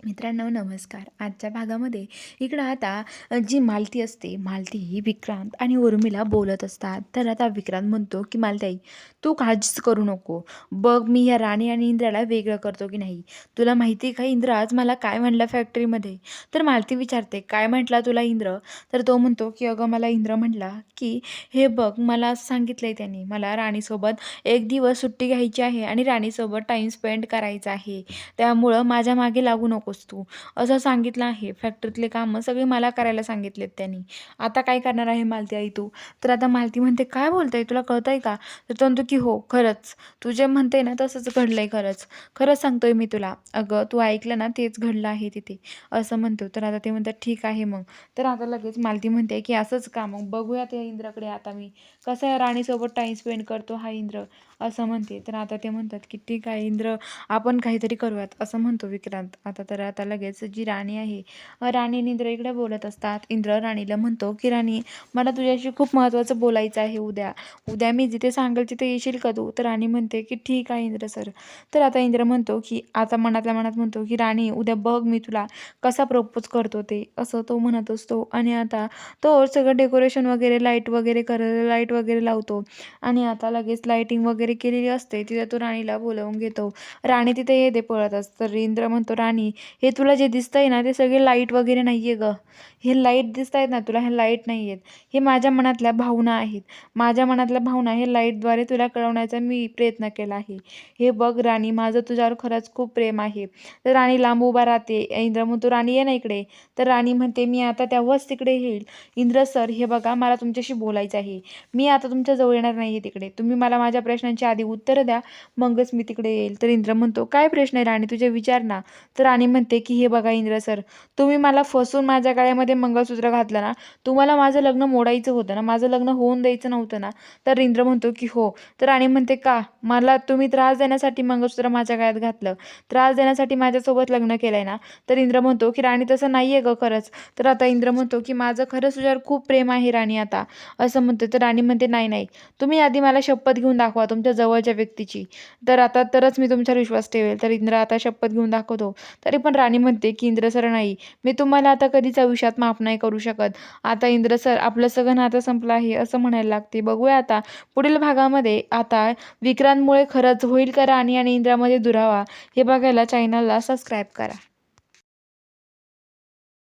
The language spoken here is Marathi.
मित्रांनो नमस्कार. आजच्या भागामध्ये इकडं आता जी मालती असते, मालती ही विक्रांत आणि उर्मिला बोलत असतात. तर आता विक्रांत म्हणतो की मालती, तू काळजीच करू नको. बघ मी या राणी आणि इंद्राला वेगळं करतो की नाही. तुला माहिती आहे का इंद्र आज मला काय म्हणला फॅक्टरीमध्ये? तर मालती विचारते, काय म्हटला तुला इंद्र? तर तो म्हणतो की अगं मला इंद्र म्हटला की हे बघ मला असं सांगितलंय त्यांनी, मला राणीसोबत एक दिवस सुट्टी घ्यायची आहे आणि राणीसोबत टाईम स्पेंड करायचा आहे. त्यामुळं माझ्या मागे लागू नकोस तू, असं सांगितलं आहे. फॅक्टरीतले कामं सगळे मला करायला सांगितलेत त्यांनी. आता काय करणार आहे मालती आई तू? तर आता मालती म्हणते, काय बोलताय? तुला कळतंय का? तर तो म्हणतो की हो, खरंच. तू जे म्हणते ना तसंच घडलंय खरंच. खरंच सांगतोय मी तुला. अगं तू ऐकलं ना तेच घडलं आहे तिथे, असं म्हणतो. तर आता ते म्हणतात ठीक आहे मग. तर आता लगेच मालती म्हणते की असंच का मग बघूयात या इंद्राकडे आता मी. कसं आहे राणीसोबत टाईम स्पेंड करतो हा इंद्र, असं म्हणते. तर आता ते म्हणतात की ठीक आहे इंद्र, आपण काहीतरी करूयात, असं म्हणतो विक्रांत. आता लगेच जी राणी आहे, राणी आणि इंद्र इकडे बोलत असतात. इंद्र राणीला म्हणतो की राणी, मला तुझ्याशी खूप महत्त्वाचं बोलायचं आहे उद्या. उद्या मी जिथे सांगेल तिथे येशील का तू? तर राणी म्हणते की ठीक आहे इंद्र सर. तर आता इंद्र म्हणतो की आता मनातल्या मनात म्हणतो की राणी उद्या बघ मी तुला कसा प्रपोज करतो ते, असं तो म्हणत असतो. आणि आता तो सगळं डेकोरेशन वगैरे लाईट वगैरे लावतो. आणि आता लगेच लाईटिंग वगैरे केलेली असते. तिथे तो राणीला बोलावून घेतो. राणी तिथे येते पळतच. तर इंद्र म्हणतो, राणी हे तुला जे दिसतंय ना ते सगळे लाईट वगैरे नाही आहे गं. हे लाईट दिसतायत ना तुला, हे लाईट नाही आहेत. हे माझ्या मनातल्या भावना आहेत. माझ्या मनातल्या भावना हे लाईटद्वारे तुला कळवण्याचा मी प्रयत्न केला आहे. हे बघ राणी, माझं तुझ्यावर खरंच खूप प्रेम आहे. तर राणी लांब उभा राहते. इंद्र म्हणतो, राणी ये ना इकडे. तर राणी म्हणते, मी आता तेव्हाच तिकडे येईल. इंद्र सर हे बघा, मला तुमच्याशी बोलायचं आहे. मी आता तुमच्या जवळ येणार नाही तिकडे. तुम्ही मला माझ्या प्रश्नांची आधी उत्तरं द्या, मगच मी तिकडे येईल. तर इंद्र म्हणतो, काय प्रश्न आहे राणी तुझे, विचार ना. तर राणी म्हणते की हे बघा इंद्र सर, तुम्ही मला फसवून माझ्या गळ्यामध्ये मंगळसूत्र घातलं ना, तुम्हाला माझं लग्न मोडायचं होतं ना, माझं लग्न होऊन द्यायचं नव्हतं ना. तर इंद्र म्हणतो की हो. तर राणी म्हणते, का मला तुम्ही त्रास देण्यासाठी मंगळसूत्र माझ्या गळ्यात घातलं, त्रास देण्यासाठी माझ्यासोबत लग्न केलंय ना? तर इंद्र म्हणतो की राणी तसं नाहीये ग खरंच. तर आता इंद्र म्हणतो की माझं खरंच तुझ्यावर खूप प्रेम आहे राणी आता, असं म्हणतो. तर राणी म्हणते, नाही नाही, तुम्ही आधी मला शपथ घेऊन दाखवा तुमच्या जवळच्या व्यक्तीची, तरच मी तुमच्यावर विश्वास ठेवेल. तर इंद्र आता शपथ घेऊन दाखवतो. तरी पण राणी म्हणते की इंद्र सर नाही, मी तुम्हाला आता कधीच आयुष्यात माफ नाही करू शकत. आता इंद्र सर आपलं सगळं नातं संपलं आहे, असं म्हणायला लागते. बघूया आता पुढील भागामध्ये आता विक्रांतमुळे खरंच होईल का राणी आणि इंद्रामध्ये दुरावा, हे बघायला चॅनलला सबस्क्राईब करा.